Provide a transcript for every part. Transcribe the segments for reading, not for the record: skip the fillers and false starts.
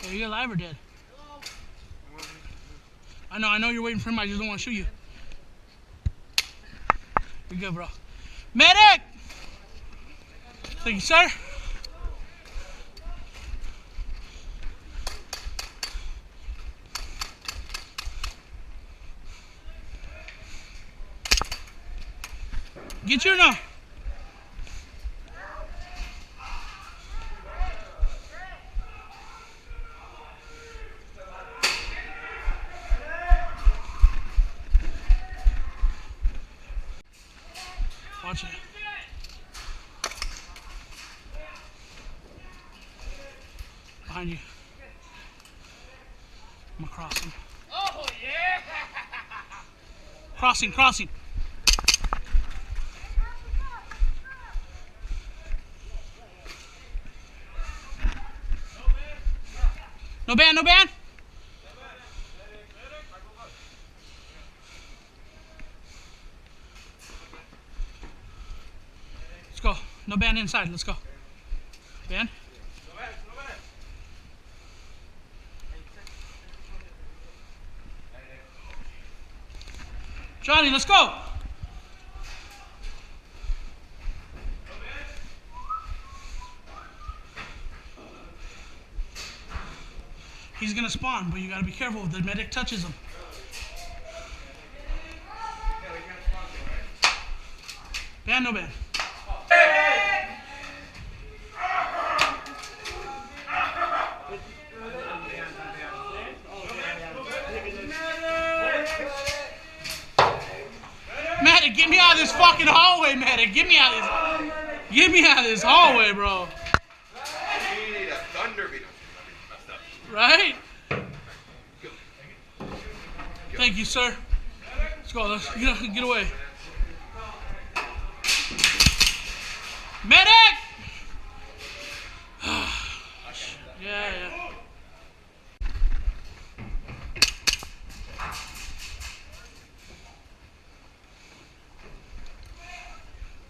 Are you alive or dead? I know you're waiting for him. I just don't want to shoot you. You're good, bro. Medic! Thank you, sir. Get you or no? Watch it. Behind you. I'm gonna cross him. Oh, yeah! Crossing. No ban. Let's go. No ban inside. Let's go. Ban. Johnny, let's go. He's gonna spawn, but you gotta be careful if the medic touches him. Ban, no ban. Medic, get me out of this fucking hallway, medic. Get me out of this hallway, bro. You need a thunder beat. Right? Thank you, sir. Let's go. Let's get away. Medic! Yeah.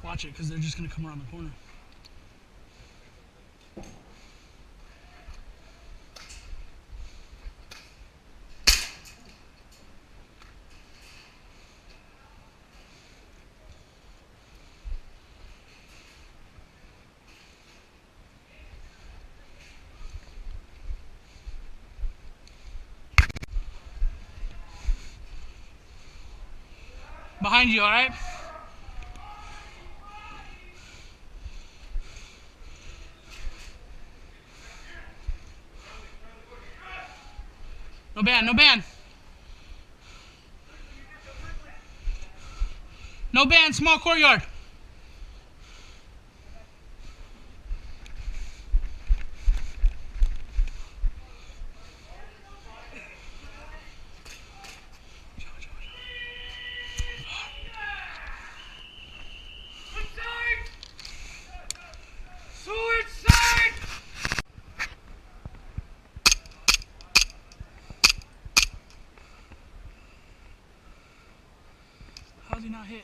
Watch it, because they're just going to come around the corner. Behind you, all right? No ban. No ban, small courtyard. How's he not hit?